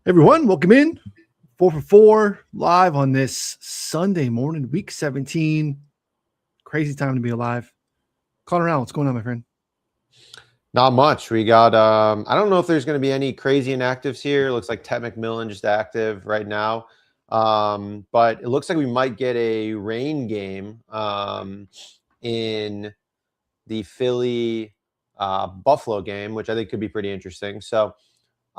Everyone, welcome in. 4 for 4 live on this Sunday morning, week 17. Crazy time to be alive. Connor Allen, what's going on, my friend? Not much. We got I don't know if there's going to be any crazy inactives here. It looks like Ted McMillan just active right now. But it looks like we might get a rain game in the Philly Buffalo game, which I think could be pretty interesting. So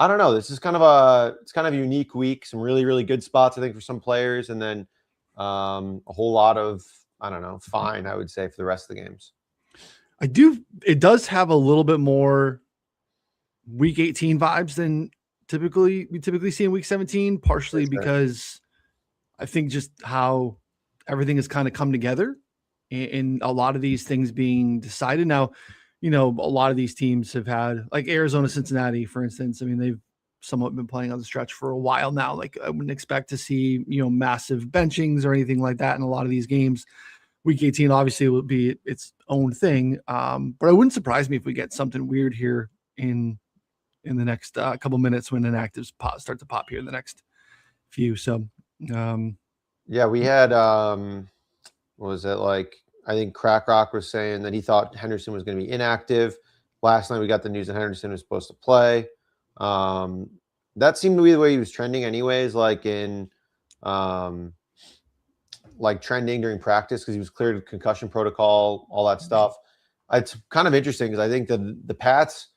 I don't know. This is kind of a unique week. Some really, really good spots, I think, for some players, and then a whole lot of, I don't know, fine, I would say, for the rest of the games. It does have a little bit more week 18 vibes than we typically see in week 17, partially because I think just how everything has kind of come together and a lot of these things being decided. Now, a lot of these teams have had, like Arizona, Cincinnati, for instance. I mean, they've somewhat been playing on the stretch for a while now. Like I wouldn't expect to see, massive benchings or anything like that in a lot of these games. Week 18 obviously will be its own thing. But it wouldn't surprise me if we get something weird here in the next couple minutes when inactives start to pop here in the next few. So, yeah, we had, what was it, like, I think Crack Rock was saying that he thought Henderson was going to be inactive. Last night we got the news that Henderson was supposed to play. That seemed to be the way he was trending anyways, like in like trending during practice, because he was cleared concussion protocol, all that stuff. It's kind of interesting because I think the Pats,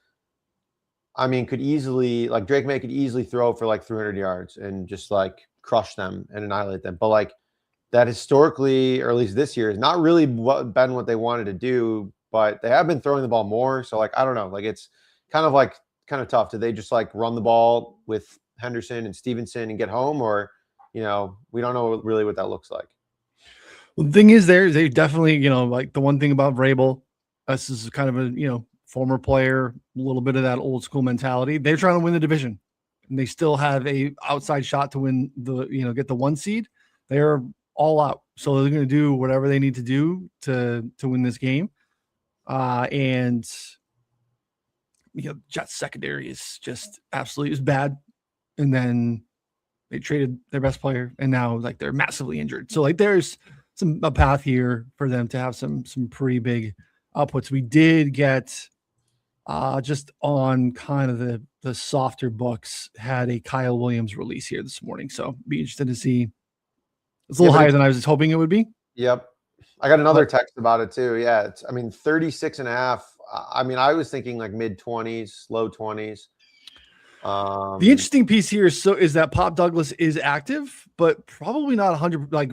I mean, could easily, like, Drake May could easily throw for like 300 yards and just like crush them and annihilate them. But like that historically, or at least this year, is not really been what they wanted to do, but they have been throwing the ball more. So like, I don't know, like it's kind of tough. Did they just like run the ball with Henderson and Stevenson and get home? Or, we don't know really what that looks like. Well, the thing is, they definitely, like the one thing about Vrabel, this is kind of a, former player, a little bit of that old school mentality. They're trying to win the division, and they still have a outside shot to win get the 1 seed. They're all out, so they're going to do whatever they need to do to win this game. And Jets secondary is just absolutely bad, and then they traded their best player, and now like they're massively injured. So like there's a path here for them to have some pretty big outputs. We did get just on kind of the softer books, had a Kyle Williams release here this morning. So be interested to see. It's a little higher than I was hoping it would be. Yep. I got another text about it too. Yeah. 36.5. I mean, I was thinking like mid-20s, low 20s. The interesting piece here is that Pop Douglas is active, but probably not 100, like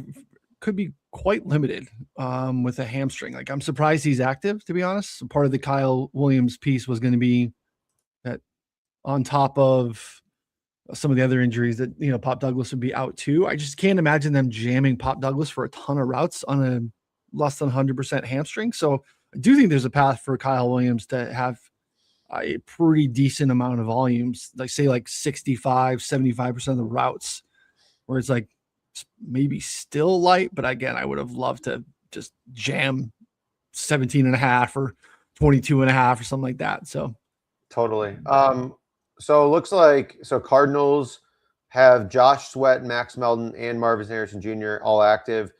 could be quite limited with a hamstring. Like I'm surprised he's active, to be honest. Part of the Kyle Williams piece was going to be that on top of some of the other injuries that, Pop Douglas would be out too. I just can't imagine them jamming Pop Douglas for a ton of routes on a less than 100% hamstring. So I do think there's a path for Kyle Williams to have a pretty decent amount of volumes, like say like 65, 75% of the routes, where it's like maybe still light, but again, I would have loved to just jam 17.5 or 22.5 or something like that. So totally. So it looks like Cardinals have Josh Sweat, Max Melton, and Marvin Harrison Jr. all active.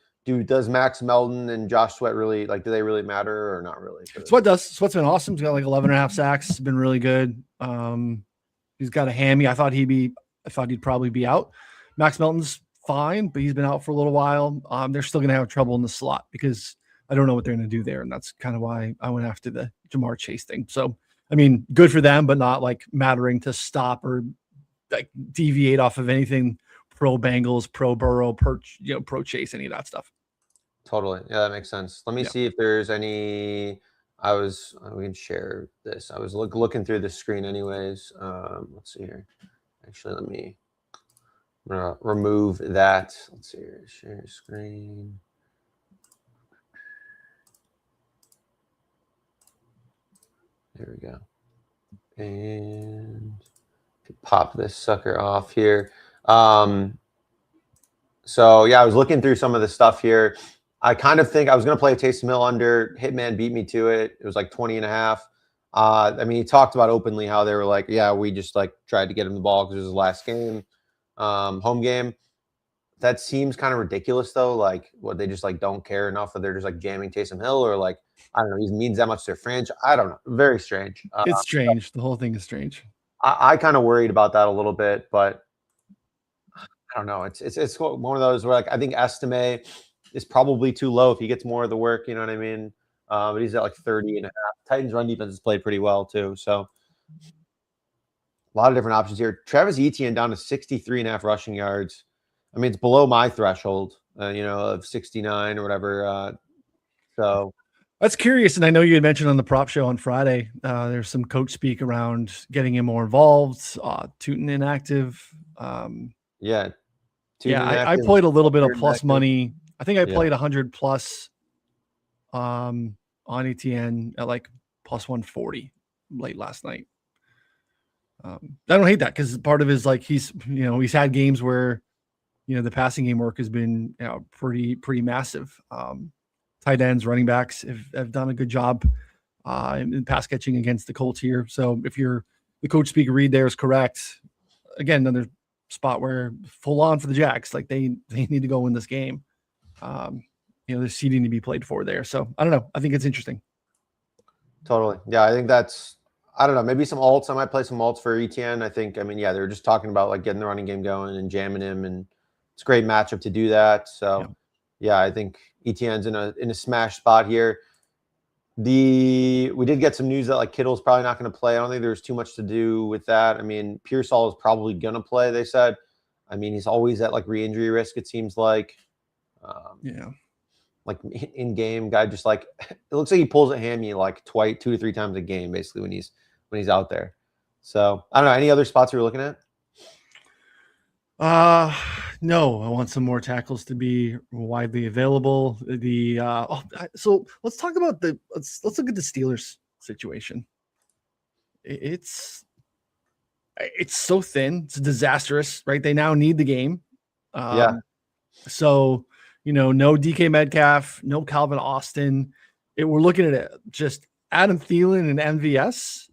Does Max Melton and Josh Sweat really, like, do they really matter or not really? Sweat's been awesome. He's got like 11.5 sacks. It's been really good. He's got a hammy. I thought he'd probably be out. Max Melton's fine, but he's been out for a little while. They're still going to have trouble in the slot because I don't know what they're going to do there. And that's kind of why I went after the Jamar Chase thing. So, I mean, good for them, but not like mattering to stop or like deviate off of anything pro Bengals, pro Burrow, pro Chase, any of that stuff. Totally. Yeah, that makes sense. Let me see if there's any. We can share this. I was looking through the screen anyways. Let's see here. Actually, I'm gonna remove that. Let's see here. Share screen. There we go. And pop this sucker off here. So yeah, I was looking through some of the stuff here. I kind of think I was going to play a Taysom Hill under. Hitman beat me to it. It was like 20.5. I mean, he talked about openly how they were like, yeah, we just like tried to get him the ball because it was his last game, home game. That seems kind of ridiculous though. Like, what, they just like don't care enough that they're just like jamming Taysom Hill, or like, I don't know, he means that much to their franchise. I don't know. Very strange. It's strange. The whole thing is strange. I kind of worried about that a little bit, but I don't know. It's one of those where like I think Estime is probably too low if he gets more of the work. You know what I mean? But he's at like 30.5. Titans run defense has played pretty well too. So a lot of different options here. Travis Etienne down to 63.5 rushing yards. I mean, it's below my threshold, of 69 or whatever. So That's curious. And I know you had mentioned on the prop show on Friday, there's some coach speak around getting him more involved, Tootin inactive. yeah. I played a little bit of plus money. I think I played 100 plus on ETN at like plus 140 late last night. I don't hate that because part of his like he's had games where the passing game work has been pretty massive. Tight ends, running backs have done a good job in pass catching against the Colts here. So if the coach speak read there is correct, again, another spot where full on for the Jags, like they need to go win this game. There's seeding to be played for there. So I don't know. I think it's interesting. Totally. Yeah, I think that's, I don't know, maybe some alts. I might play some alts for ETN. They were just talking about like getting the running game going and jamming him, and it's a great matchup to do that. So I think ETN's in a smash spot here. We did get some news that like Kittle's probably not going to play. I don't think there's too much to do with that. I mean, Pearsall is probably going to play, they said. I mean, he's always at like re-injury risk, it seems like. Like in game, guy just like, it looks like he pulls a hammy like 2 to 3 times a game, basically, when he's out there. So I don't know. Any other spots you're looking at? No, I want some more tackles to be widely available. So let's talk about let's look at the Steelers situation. It's so thin. It's disastrous, right? They now need the game. So, no DK Metcalf, no Calvin Austin. We're looking at it just Adam Thielen and MVS,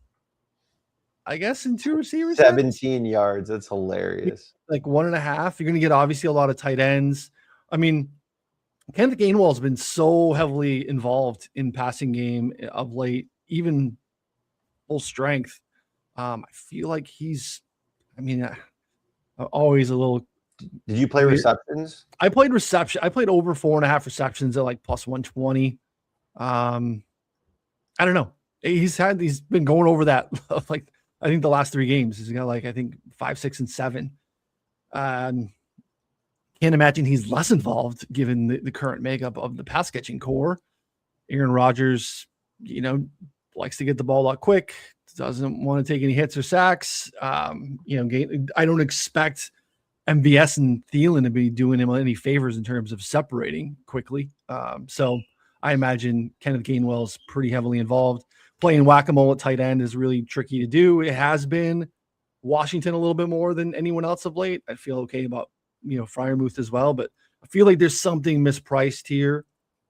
I guess, in 2 receivers. 17 yards. That's hilarious. Like 1.5. You're going to get obviously a lot of tight ends. I mean, Kenneth Gainwell has been so heavily involved in passing game of late, even full strength. I feel like he's, always a little. Did you play receptions? I played reception. I played over 4.5 receptions at like plus 120. I don't know. He's been going over that like I think the last 3 games. He's got like I think 5, 6, and 7. Can't imagine he's less involved given the current makeup of the pass catching core. Aaron Rodgers, likes to get the ball out quick. Doesn't want to take any hits or sacks. I don't expect MVS and Thielen to be doing him any favors in terms of separating quickly. So I imagine Kenneth Gainwell's pretty heavily involved. Playing whack-a-mole at tight end is really tricky to do. It has been Washington a little bit more than anyone else of late. I feel okay about, Freiermuth as well, but I feel like there's something mispriced here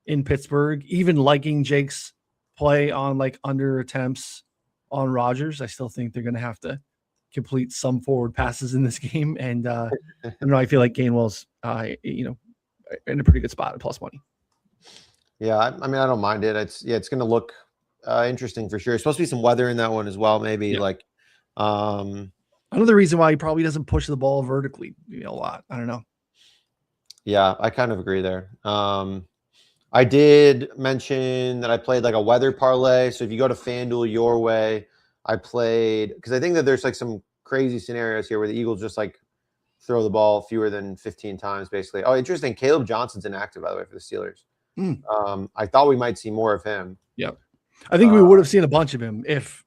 in Pittsburgh. Even liking Jake's play on like under attempts on Rodgers, I still think they're going to have to complete some forward passes in this game. And I don't know, I feel like Gainwell's, in a pretty good spot at plus money. Yeah, I don't mind it. It's going to look interesting for sure. There's supposed to be some weather in that one as well. Maybe another reason why he probably doesn't push the ball vertically a lot. I don't know. Yeah, I kind of agree there. I did mention that I played like a weather parlay. So if you go to FanDuel your way, I played because I think that there's like some crazy scenarios here where the Eagles just like throw the ball fewer than 15 times, basically. Oh, interesting. Caleb Johnson's inactive, by the way, for the Steelers. I thought we might see more of him. Yep. I think we would have seen a bunch of him if,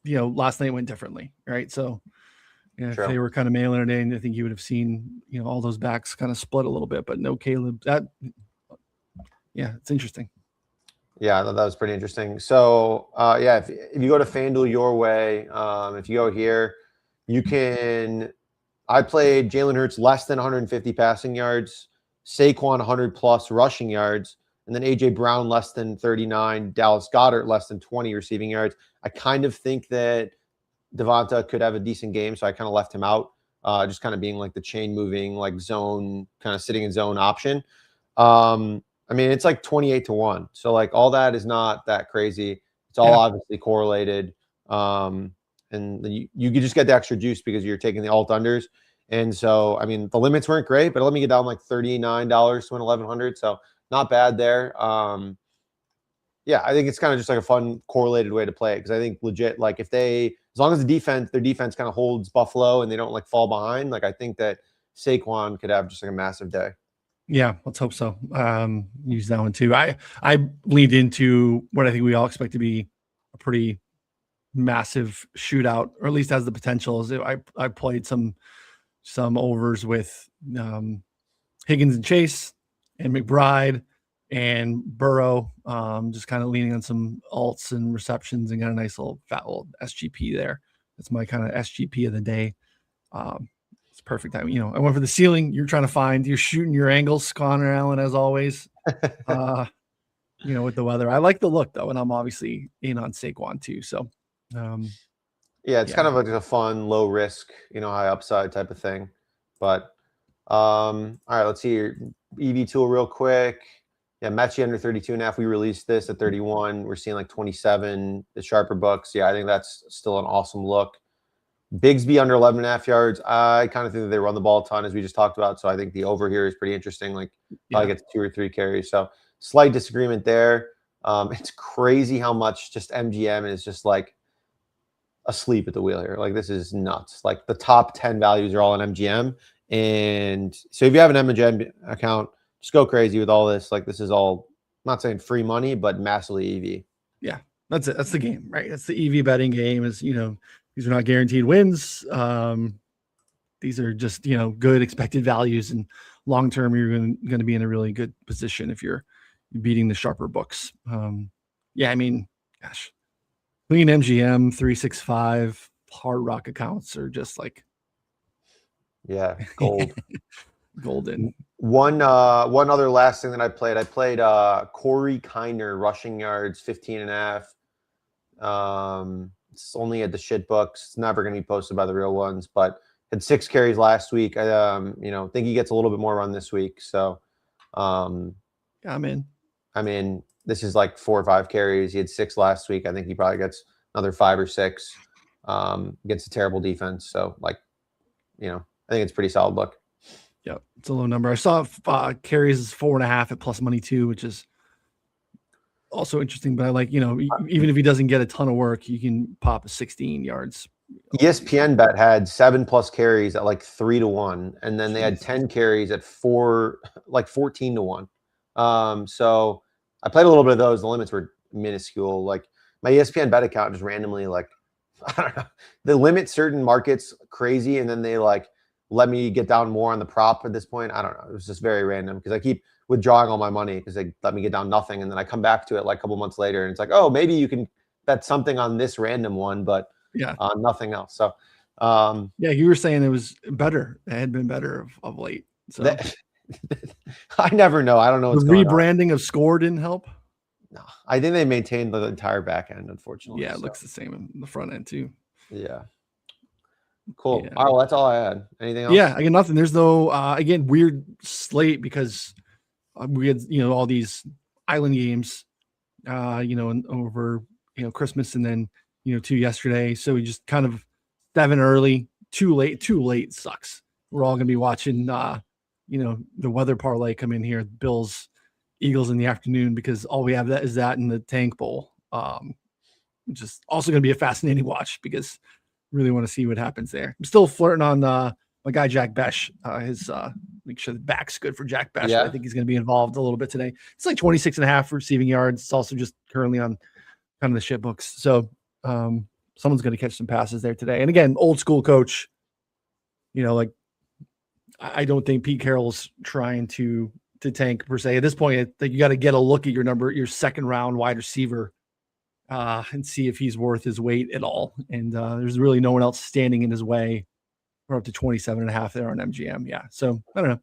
last night went differently, right? So if they were kind of mailing it in, I think you would have seen, all those backs kind of split a little bit, but no Caleb. It's interesting. Yeah, I thought that was pretty interesting. So, if you go to FanDuel your way, if you go here, I played Jalen Hurts less than 150 passing yards, Saquon 100 plus rushing yards, And then AJ Brown less than 39, Dallas Goedert less than 20 receiving yards. I kind of think that Devonta could have a decent game, so I kind of left him out, just kind of being like the chain moving, like zone, kind of sitting in zone option. I mean, it's like 28-1. So like all that is not that crazy. It's all obviously correlated. And you could just get the extra juice because you're taking the alt unders. And so, I mean, the limits weren't great, but let me get down like $39 to win 1,100. So not bad there. Yeah, I think it's kind of just like a fun correlated way to play it because I think legit, like if they, as long as their defense kind of holds Buffalo and they don't like fall behind, like I think that Saquon could have just like a massive day. Yeah, let's hope so. Use that one too. I leaned into what I think we all expect to be a pretty massive shootout, or at least has the potential. I played some overs with Higgins and Chase and McBride and Burrow, just kind of leaning on some alts and receptions and got a nice little fat little SGP there. That's my kind of SGP of the day. It's perfect. I went for the ceiling. You're shooting your angles, Connor Allen, as always. With the weather, I like the look though, and I'm obviously in on Saquon too. So, it's kind of like a fun, low risk, high upside type of thing. But all right, let's see your EV tool real quick. Yeah, Mechie under 32.5. We released this at 31. We're seeing like 27. The sharper books. Yeah, I think that's still an awesome look. Bigsby under 11.5 yards. I kind of think that they run the ball a ton, as we just talked about. So I think the over here is pretty interesting. Like probably gets 2 or 3 carries. So slight disagreement there. It's crazy how much just MGM is just like asleep at the wheel here. Like this is nuts. Like the top 10 values are all in MGM. And so if you have an MGM account, just go crazy with all this. Like this is all, I'm not saying free money, but massively EV. Yeah, that's it. That's the game, right? That's the EV betting game. Is these are not guaranteed wins. These are just good expected values, and long term you're going to be in a really good position if you're beating the sharper books. Yeah, I mean, gosh, clean MGM 365 Hard Rock accounts are just like gold. Golden. One other last thing that I played Corey Kiner rushing yards 15.5. It's only at the shit books. It's never going to be posted by the real ones, but had 6 carries last week. I think he gets a little bit more run this week. So I'm in. I mean, this is like 4 or 5 carries. He had 6 last week. I think he probably gets another 5 or 6 against a terrible defense. So I think it's a pretty solid look. Yeah, it's a low number. I saw carries 4.5 at plus money too, which is also interesting. But I like, even if he doesn't get a ton of work, you can pop a 16 yards. ESPN bet had 7+ carries at like 3-1, and then they had 10 carries at 14-1. So I played a little bit of those. The limits were minuscule. Like my ESPN bet account just randomly, like, I don't know, they limit certain markets crazy, and then they like let me get down more on the prop at this point. I don't know. It was just very random because I keep withdrawing all my money because they let me get down nothing. And then I come back to it like a couple months later and it's like, oh, maybe you can bet something on this random one, but nothing else. So, you were saying it was better. It had been better of late. So I never know. I don't know. The rebranding of Score didn't help. No, I think they maintained the entire back end, unfortunately. Yeah, it looks the same in the front end too. Yeah. Cool. All right, well, that's all I had. Anything else? Yeah, I got nothing. There's no again weird slate because we had all these island games, and over Christmas and then 2 yesterday. So we just kind of 7 early, too late. Too late sucks. We're all gonna be watching the weather parlay come in here, Bills, Eagles in the afternoon because all we have is that in the Tank Bowl, which is also gonna be a fascinating watch because. Really want to see what happens there. I'm still flirting on my guy Jack Besh. Make sure the back's good for Jack Besh. I think he's going to be involved a little bit today. It's like 26.5 receiving yards. It's also just currently on kind of the shit books. So someone's going to catch some passes there today. And again, old school coach. I don't think Pete Carroll's trying to tank per se at this point. You got to get a look at your second round wide receiver. And see if he's worth his weight at all. And there's really no one else standing in his way. We're up to 27.5 there on MGM. Yeah. So I don't know.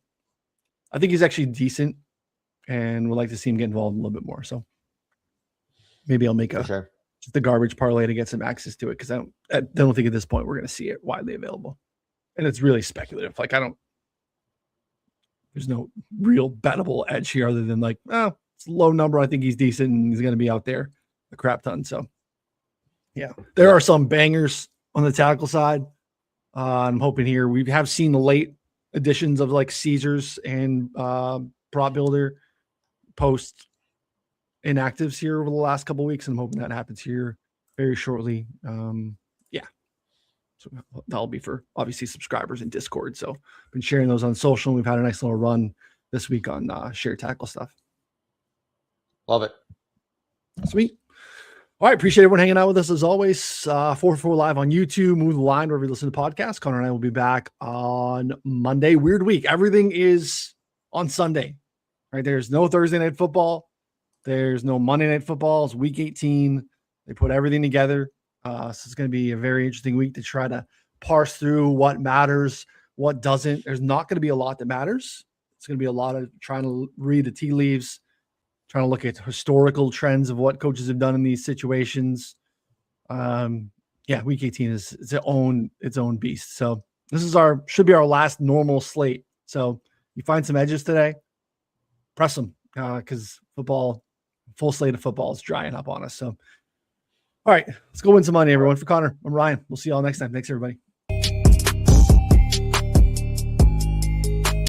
I think he's actually decent. and would like to see him get involved a little bit more. So maybe I'll make just the garbage parlay to get some access to it, because I don't think at this point we're going to see it widely available, and it's really speculative. Like there's no real bettable edge here other than it's a low number. I think he's decent and he's going to be out there a crap ton. So yeah, there are some bangers on the tackle side. I'm hoping here we have seen the late additions of like Caesars and Prop Builder post inactives here over the last couple of weeks, and I'm hoping that happens here very shortly. So that'll be for obviously subscribers in Discord. So I've been sharing those on social, and we've had a nice little run this week on share tackle stuff. Love it. Sweet. All right. Appreciate everyone hanging out with us as always. 4-4 live on YouTube, Move the Line, wherever you listen to podcasts. Connor and I will be back on Monday. Weird week. Everything is on Sunday, right? There's no Thursday night football. There's no Monday night football. It's week 18. They put everything together. So it's going to be a very interesting week to try to parse through what matters, what doesn't. There's not going to be a lot that matters. It's going to be a lot of trying to read the tea leaves, trying to look at historical trends of what coaches have done in these situations. Week 18 is its own beast. So this is should be our last normal slate. So you find some edges today, press them, because full slate of football is drying up on us. So, all right, let's go win some money, everyone. For Connor, I'm Ryan. We'll see you all next time. Thanks, everybody.